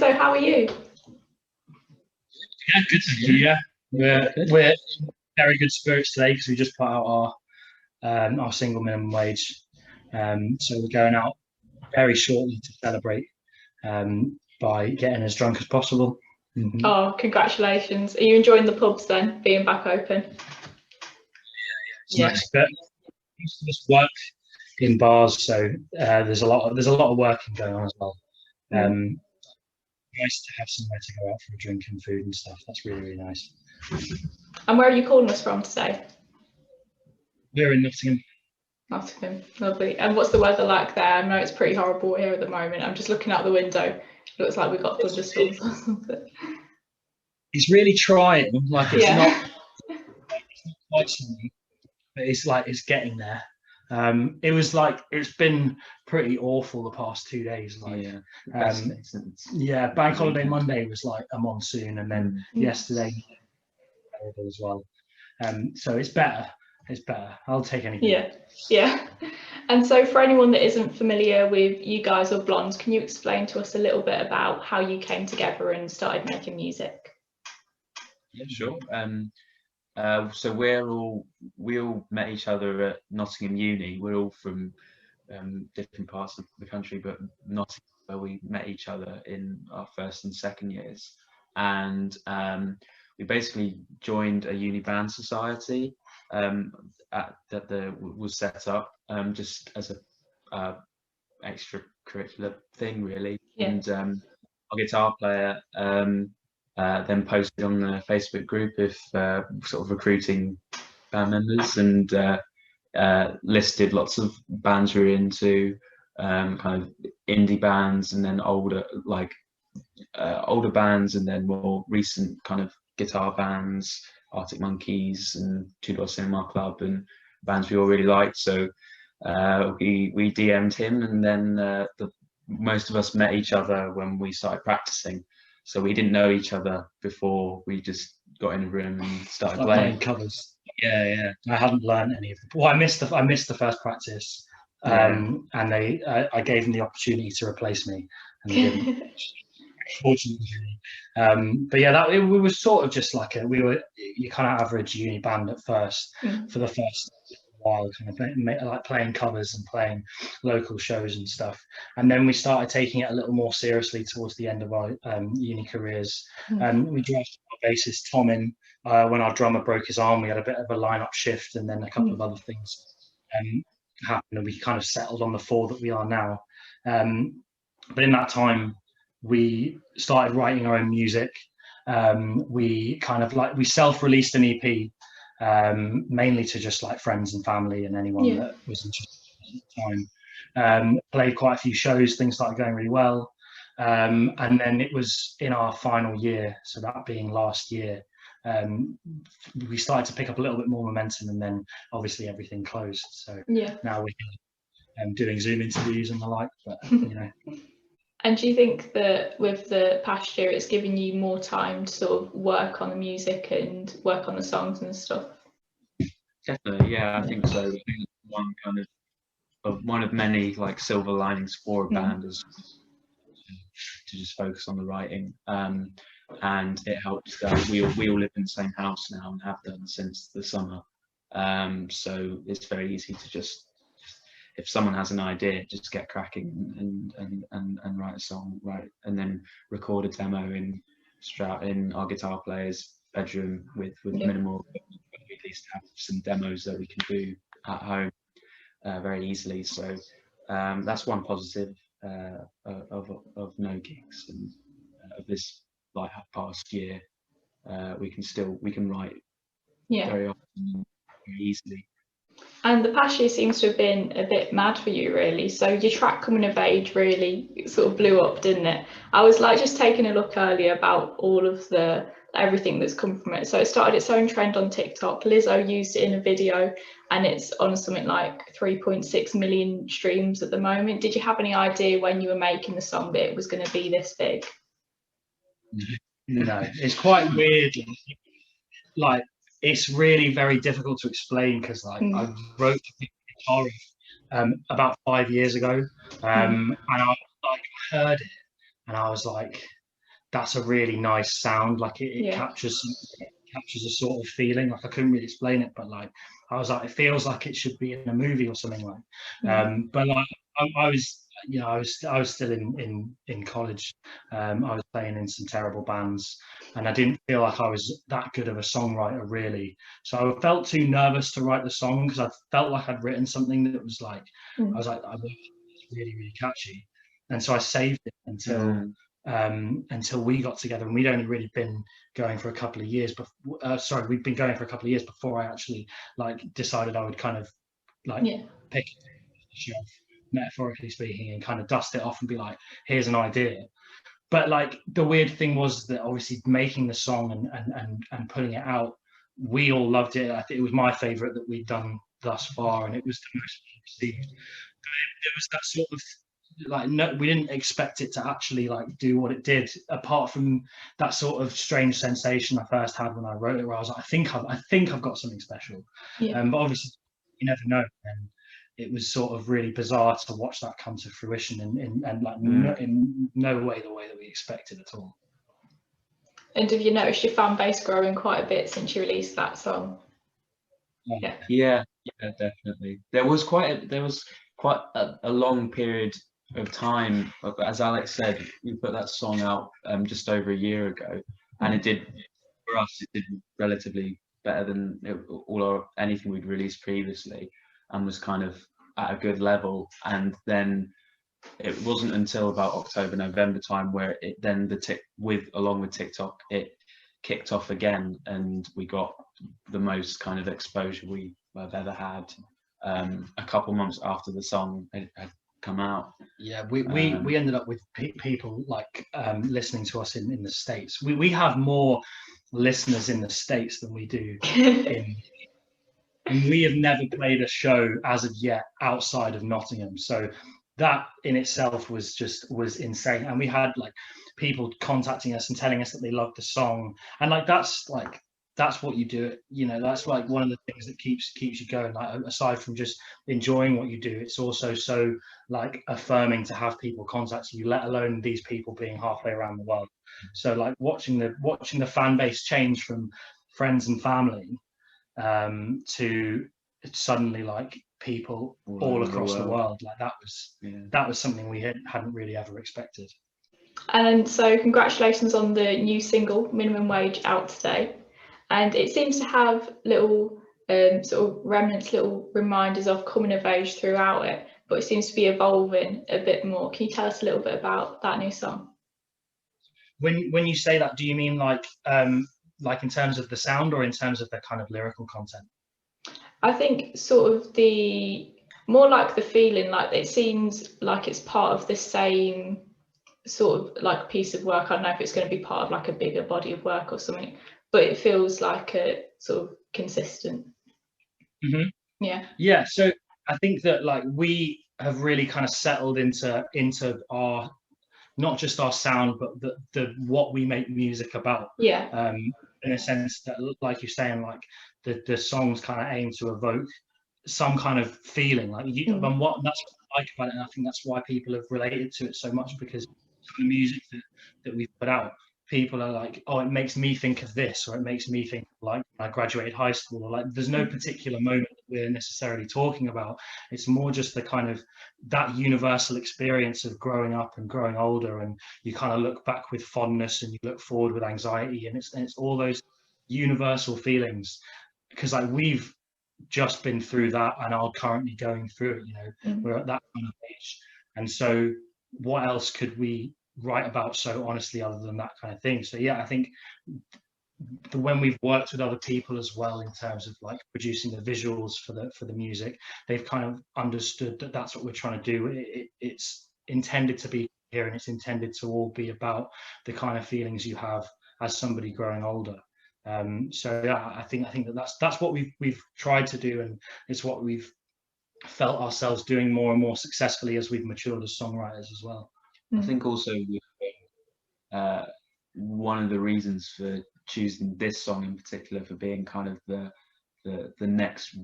So how are you? Yeah, good. Thank you. Yeah, we're in very good spirits today because we just put out our single minimum wage. So we're going out very shortly to celebrate by getting as drunk as possible. Mm-hmm. Oh, congratulations! Are you enjoying the pubs then, being back open? Yeah. Nice, but most of us work in bars, so there's a lot of working going on as well. Nice to have somewhere to go out for a drink and food and stuff. That's really, really nice. And where are you calling us from today? We're in Nottingham. Nottingham, lovely. And what's the weather like there? I know it's pretty horrible here at the moment. I'm just looking out the window. It looks like we've got thunderstorms or something. It's really trying. Like it's not quite sunny, but it's getting there. It's been pretty awful the past 2 days. Bank holiday Monday was like a monsoon, and then yesterday terrible as well. So it's better. It's better. I'll take anything. Yeah. And so for anyone that isn't familiar with you guys or Blondes, can you explain to us a little bit about how you came together and started making music? Yeah, sure. So we all met each other at Nottingham Uni. We're all from different parts of the country, but Nottingham, where we met each other in our first and second years. And we basically joined a uni band society that was set up just as a extracurricular thing, really. Yeah. And our guitar player then posted on the Facebook group if sort of recruiting band members, and listed lots of bands we're into, kind of indie bands, and then older bands, and then more recent kind of guitar bands, Arctic Monkeys and Two Door Cinema Club, and bands we all really liked. So we DM'd him, and then most of us met each other when we started practicing. So we didn't know each other before. We just got in a room and started playing covers. Yeah. I hadn't learned any of them. Well, I missed the first practice, and I gave them the opportunity to replace me, and they didn't. Fortunately. But yeah, it was sort of just like we were your kind of average uni band at first for the first while, kind of like playing covers and playing local shows and stuff. And then we started taking it a little more seriously towards the end of our uni careers. And we drafted our bassist Tom in when our drummer broke his arm. We had a bit of a lineup shift, and then a couple of other things happened, and we kind of settled on the four that we are now. But in that time, we started writing our own music. We self-released an EP, mainly to just like friends and family and anyone that was interested at the time. Played quite a few shows, things started going really well. And then it was in our final year, so that being last year, we started to pick up a little bit more momentum, and then obviously everything closed. So now we're doing Zoom interviews and the like, but you know. And do you think that with the past year, it's given you more time to sort of work on the music and work on the songs and stuff? Definitely, yeah, I think so. I think one of many like silver linings for a band is to just focus on the writing, and it helps that we all live in the same house now and have done since the summer. So it's very easy to just, if someone has an idea, just get cracking and write a song, and then record a demo in our guitar player's bedroom with minimal. We at least have some demos that we can do at home very easily. So that's one positive of no gigs and of this like past year. We can write very often, very easily. And the past year seems to have been a bit mad for you, really. So your track Coming of Age really sort of blew up, didn't it? I was like just taking a look earlier about all of everything that's come from it. So it started its own trend on TikTok. Lizzo used it in a video, and it's on something like 3.6 million streams at the moment. Did you have any idea when you were making the song that it was going to be this big? No, it's quite weird. Like, it's really very difficult to explain because I wrote the guitar about 5 years ago, and I heard it, and I was like, that's a really nice sound. Like it Yeah. captures a sort of feeling. Like I couldn't really explain it, but like I was like, it feels like it should be in a movie or something like. But like I was, you know, I was still in college. I was playing in some terrible bands, and I didn't feel like I was that good of a songwriter really. So I felt too nervous to write the song because I felt like I'd written something that was like, I was like, it's really, really catchy, and so I saved it until we got together, and we'd only really been going for a couple of years. Sorry, we'd been going for a couple of years before I actually like decided I would kind of like pick it off the shelf, metaphorically speaking, and kind of dust it off and be like, here's an idea. But like the weird thing was that obviously making the song and putting it out, we all loved it. I think it was my favorite that we'd done thus far, and it was the most received. There was that sort of like, no, we didn't expect it to actually like do what it did, apart from that sort of strange sensation I first had when I wrote it, where I was like, I think I've got something special. But obviously you never know, and it was sort of really bizarre to watch that come to fruition in like in no way the way that we expected at all. And have you noticed your fan base growing quite a bit since you released that song? Yeah, definitely. There was quite a long period of time. As Alex said, we put that song out just over a year ago, and it did, for us, it did relatively better than anything we'd released previously, and was kind of at a good level. And then it wasn't until about October, November time where it then along with TikTok, it kicked off again, and we got the most kind of exposure I've ever had. A couple months after the song had come out. Yeah, we ended up with people like listening to us in the States. We have more listeners in the States than we do and we have never played a show as of yet outside of Nottingham. So that in itself was insane. And we had like people contacting us and telling us that they loved the song, and like that's what you do. You know, that's like one of the things that keeps you going. Like aside from just enjoying what you do, it's also so like affirming to have people contact you, let alone these people being halfway around the world. So like watching the fan base change from friends and family to suddenly like people all across the world, like that was something we hadn't really ever expected. And so congratulations on the new single Minimum Wage out today, and it seems to have little sort of remnants, little reminders of coming of age throughout it, but it seems to be evolving a bit more. Can you tell us a little bit about that new song? When you say that, do you mean like in terms of the sound or in terms of the kind of lyrical content? I think sort of more like the feeling, like it seems like it's part of the same sort of like piece of work. I don't know if it's going to be part of like a bigger body of work or something, but it feels like a sort of consistent. Yeah, so I think that like we have really kind of settled into our, not just our sound, but the what we make music about. In a sense that, like you're saying, like the songs kind of aim to evoke some kind of feeling, like and that's what I like about it, and I think that's why people have related to it so much, because the music that we've put out, people are like, oh, it makes me think of this, or it makes me think like I graduated high school, or like there's no particular moment that we're necessarily talking about. It's more just the kind of that universal experience of growing up and growing older, and you kind of look back with fondness and you look forward with anxiety, and it's all those universal feelings, because like we've just been through that and are currently going through it, you know. We're at that kind of age, and so what else could we write about so honestly other than that kind of thing? So yeah, I think when we've worked with other people as well in terms of like producing the visuals for the music, they've kind of understood that that's what we're trying to do. It's intended to be here, and it's intended to all be about the kind of feelings you have as somebody growing older. So yeah, I think that's what we've tried to do, and it's what we've felt ourselves doing more and more successfully as we've matured as songwriters as well. I think also one of the reasons for choosing this song in particular for being kind of the next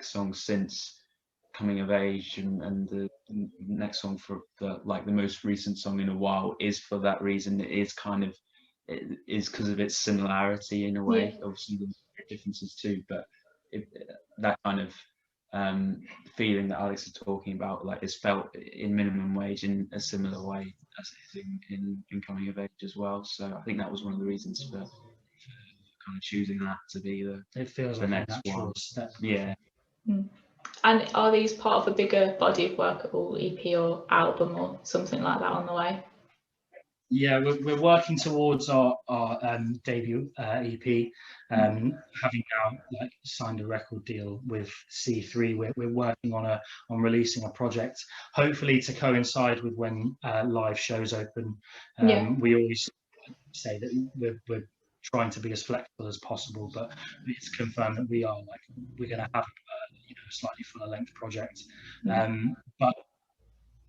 song since coming of age, and the next song for the most recent song in a while is for that reason. It is because of its similarity in a way. Yeah. Obviously there's differences too, but that kind of feeling that Alex is talking about, like, is felt in Minimum Wage in a similar way as it is in Coming of Age as well. So I think that was one of the reasons for kind of choosing that to be it feels the like next a natural one. step. Yeah. And are these part of a bigger body of work, or EP or album or something like that on the way? Yeah, we're working towards our debut EP. Having now signed a record deal with C3, we're working on releasing a project, hopefully to coincide with when live shows open. We always say that we're trying to be as flexible as possible, but it's confirmed that we're going to have a slightly fuller length project. But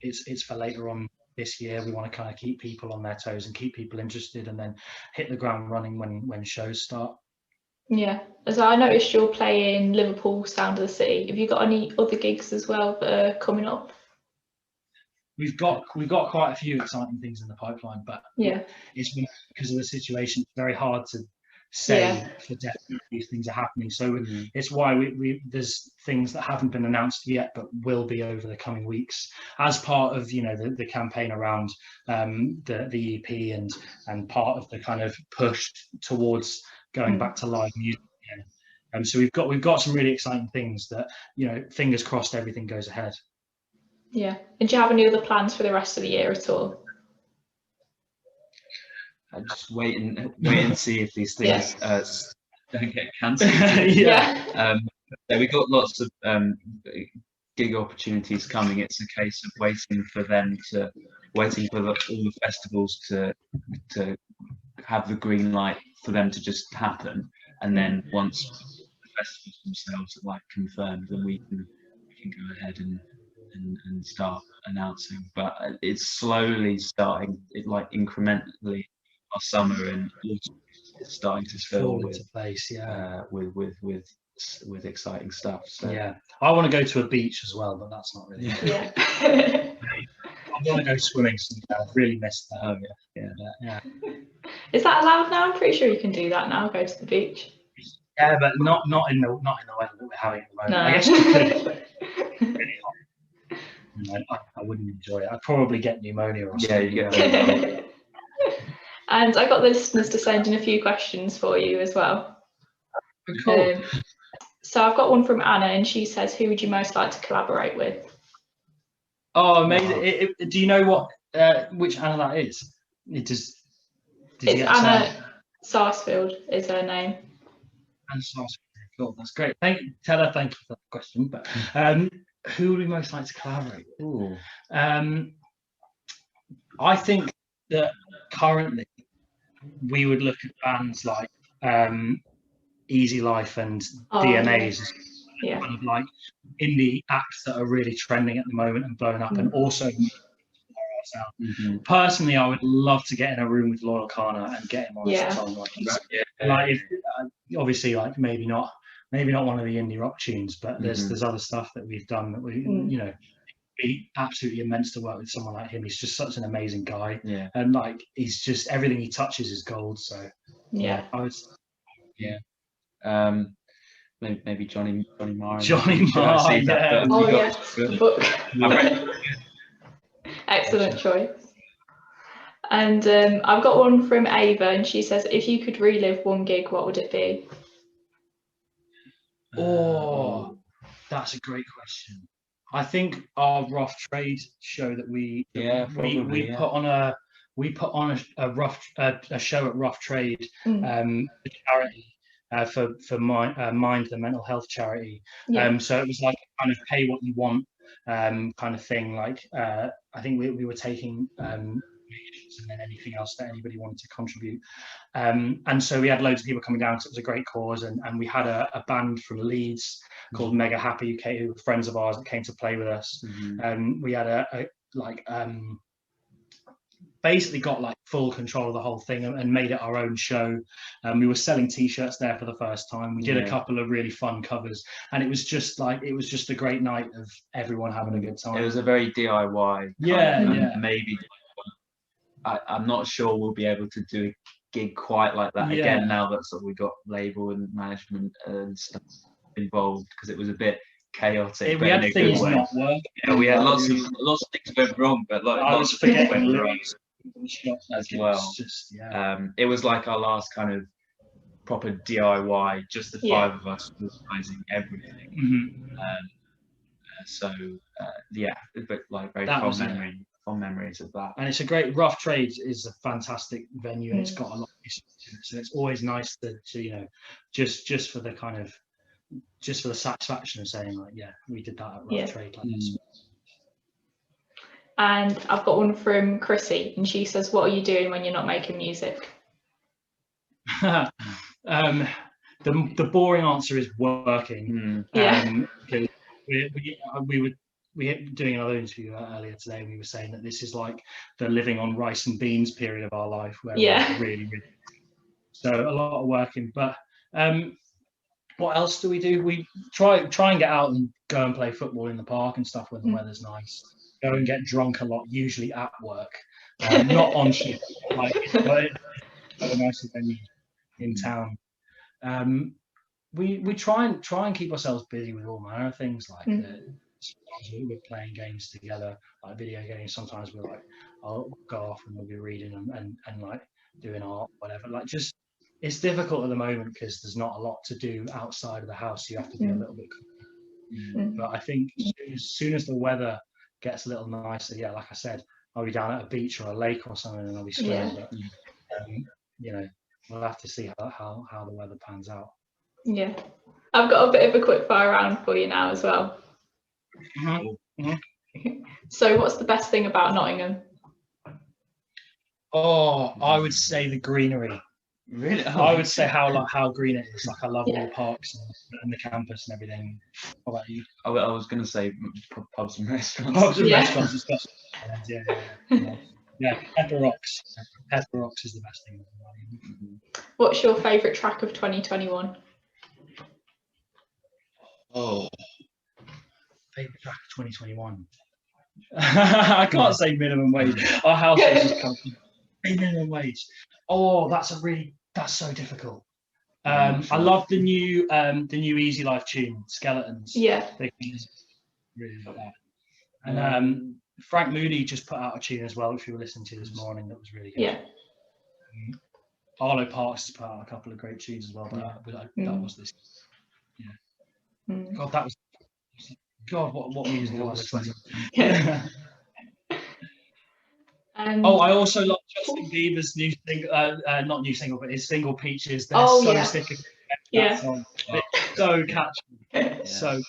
it's for later on this year. We want to kind of keep people on their toes and keep people interested, and then hit the ground running when shows start. Yeah, as I noticed, you're playing Liverpool Sound of the City. Have you got any other gigs as well that are coming up? We've got quite a few exciting things in the pipeline, but it's because of the situation, it's very hard to say for definite these things are happening. So it's why there's things that haven't been announced yet, but will be over the coming weeks as part of the campaign around the EP and part of the kind of push towards going back to live music again. So we've got some really exciting things that, fingers crossed everything goes ahead. Yeah. And do you have any other plans for the rest of the year at all? I just wait and see if these things don't get cancelled. We got lots of gig opportunities coming. It's a case of waiting for all the festivals to have the green light for them to just happen, and then once the festivals themselves are confirmed, then we can go ahead and start announcing. But it's slowly starting, incrementally. Our summer and autumn is starting to fill into place, with exciting stuff. So I want to go to a beach as well, but that's not really. I want to go swimming. I've really missed that. Oh yeah. Is that allowed now? I'm pretty sure you can do that now. Go to the beach. Yeah, but not in the weather that we're having at the moment. No. I guess you could. Really hot. I wouldn't enjoy it. I'd probably get pneumonia or something. Yeah, you get. And I got the listeners to send in a few questions for you as well. Cool. So I've got one from Anna, and she says, "Who would you most like to collaborate with?" Oh, amazing! Do you know what which Anna that is? It's Anna Sarsfield is her name. Anna Sarsfield. Cool, that's great. Thank you for that question. But who would we most like to collaborate with? I think that currently we would look at bands like Easy Life and DMAs, kind of like indie acts that are really trending at the moment and blowing up, and also personally, I would love to get in a room with Loyal Kana and get him on a song obviously, maybe not one of the indie rock tunes, but there's other stuff that we've done that we be absolutely immense to work with someone like him. He's just such an amazing guy, and he's just, everything he touches is gold. So maybe Johnny Marr. Johnny Marr, the book. Excellent choice. And I've got one from Ava, and she says, "If you could relive one gig, what would it be?" Oh, that's a great question. I think our Rough Trade show that we put on a show at Rough Trade charity for Mind, the mental health charity. So it was like a kind of pay what you want kind of thing. I think we were taking and then anything else that anybody wanted to contribute. And so we had loads of people coming down, so it was a great cause. And we had a band from Leeds called Mega Happy UK, who were friends of ours that came to play with us. And we had basically got like full control of the whole thing and made it our own show. We were selling t-shirts there for the first time. We did a couple of really fun covers, and it was just a great night of everyone having a good time. It was a very DIY maybe I'm not sure we'll be able to do a gig quite like that again now that sort of we got label and management and stuff involved, because it was a bit chaotic. We had things not work. Yeah, we had lots of things went wrong, but like I was forgetting lyrics as well. Just, it was like our last kind of proper DIY, just the five of us organising everything. But like very fond memories of that. And it's a great, Rough Trade is a fantastic venue, and it's got a lot of history to it, so it's always nice to just for the kind of just for the satisfaction of saying like, we did that at Rough Trade like this. And I've got one from Chrissy, and she says, what are you doing when you're not making music? The boring answer is working. We were doing another interview earlier today, and we were saying that this is like the living on rice and beans period of our life, where we're really so a lot of working. But what else do? We try and get out and go and play football in the park and stuff when the weather's nice. Go and get drunk a lot, usually at work, not on shift, but a nice venue in town. We try and keep ourselves busy with all manner of things, like sometimes we're playing games together, like video games. Sometimes we're like, I'll go off and we'll be reading and like doing art, whatever. Like, just it's difficult at the moment because there's not a lot to do outside of the house. You have to be a little bit but I think as soon as the weather gets a little nicer, like I said, I'll be down at a beach or a lake or something, and I'll be swimming. But we'll have to see how the weather pans out. I've got a bit of a quick fire round for you now as well. So what's the best thing about Nottingham? I would say the greenery. Really? I would say how green it is. Like, I love all the parks and the campus and everything. What about you? I was going to say pubs and restaurants. Pubs and restaurants, especially. Pepper Rocks. Pepper Rocks is the best thing. What's your favourite track of 2021? Favourite track of 2021. I can't say minimum wage. Our house is just coming. Minimum wage. That's so difficult. I love the new Easy Life tune, Skeletons. They really love that. And Frank Moody just put out a tune as well, which we were listening to this morning, that was really good. Arlo Parks has put out a couple of great tunes as well, but that was this. What music was this? I also love Justin Bieber's new single, not new single, but his single Peaches. They're so sick of that song. It's so catchy. So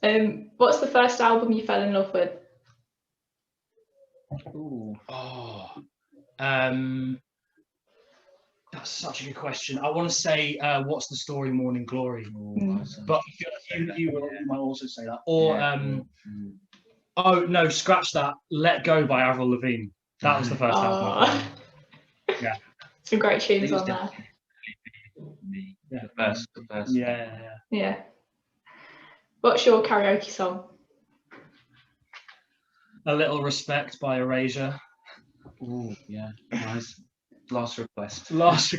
good. What's the first album you fell in love with? That's such a good question. I want to say What's the Story, Morning Glory. But you might also say that. Or oh no, scratch that. Let Go by Avril Lavigne. That was the first album. Some great tunes on there. The first. Yeah. What's your karaoke song? A Little Respect by Erasure. Nice. Last Request, nice.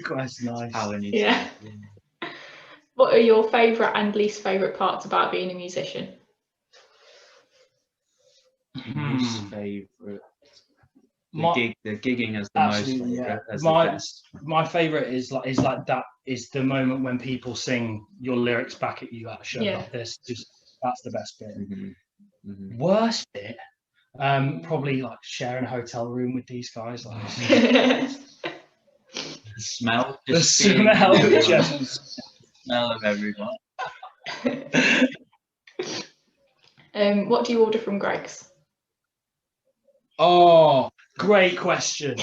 What are your favourite and least favourite parts about being a musician? Least favourite. The gigging is the most favourite. My favourite is the moment when people sing your lyrics back at you at a show like this. That's the best bit. Worst bit, probably like sharing a hotel room with these guys. The smell. The smell of everyone. What do you order from Greg's? Great question.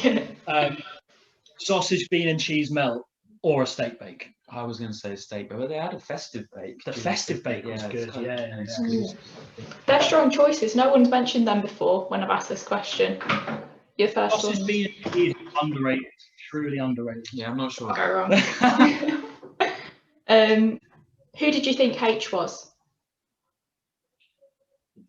Sausage, bean and cheese melt or a steak bake? I was going to say steak bake, but they had a festive bake. The festive bake was good. They're strong choices. No one's mentioned them before when I've asked this question. Your first Sausage one. bean is underrated, truly underrated. Yeah, I'm not sure. Go wrong. Who did you think H was?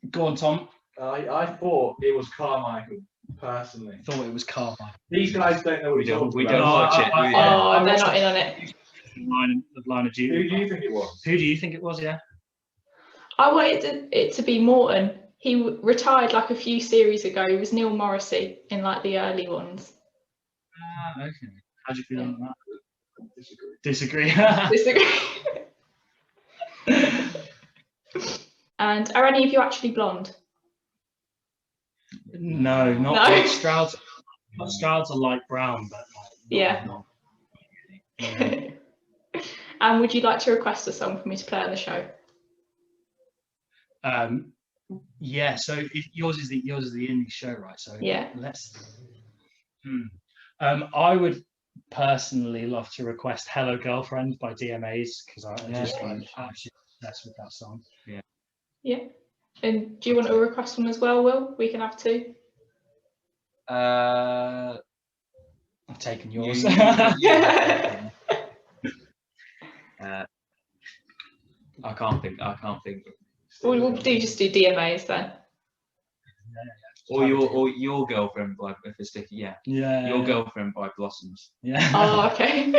Go on, Tom. I thought it was Carmichael, personally. Thought it was Carmichael. These guys don't know what We you're don't talking watch about. it. Oh, they're not in on it. Line of Who duty. do you think it was? Who do you think it was? Yeah. I wanted it to be Morton. He retired like a few series ago. He was Neil Morrissey in like the early ones. Okay. How do you feel on that? Disagree. Disagree. And are any of you actually blonde? No, not No. like Stroud's. Stroud's are light brown, but Yeah. not yeah. And would you like to request a song for me to play on the show? Yeah. So yours is the indie show, right? So Yeah. let's. I would personally love to request "Hello Girlfriend" by DMAs because I'm absolutely obsessed with that song. Yeah. And do you want to request one as well, Will? We can have two. I've taken yours. I can't think. We'll just do DMAs then. Or your girlfriend by if it's sticky. Yeah. Your girlfriend by Blossoms. Yeah. Oh, okay.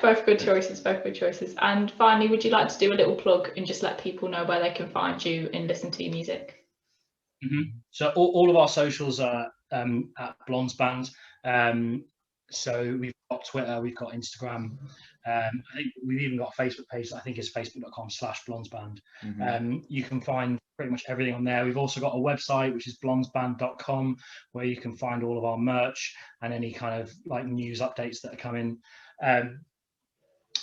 Both good choices. And finally, would you like to do a little plug and just let people know where they can find you and listen to your music? So all of our socials are at Blondes Band. So we've got Twitter, we've got Instagram. I think we've even got a Facebook page. I think it's facebook.com/blondesband. You can find pretty much everything on there. We've also got a website, which is blondesband.com, where you can find all of our merch and any kind of like news updates that are coming.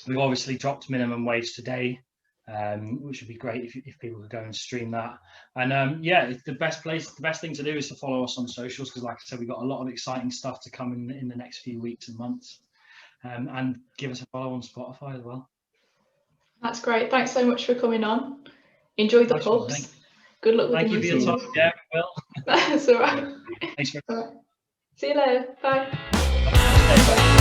We've obviously dropped minimum wage today, which would be great if people could go and stream that. And yeah, the best thing to do is to follow us on socials, because like I said, we've got a lot of exciting stuff to come in the next few weeks and months. And give us a follow on Spotify as well. That's great. Thanks so much for coming on. Enjoy the pubs. Good luck with the new season. Thank you for your time. Yeah, Will. That's all right. Thanks for All right. See you later. Bye. Bye.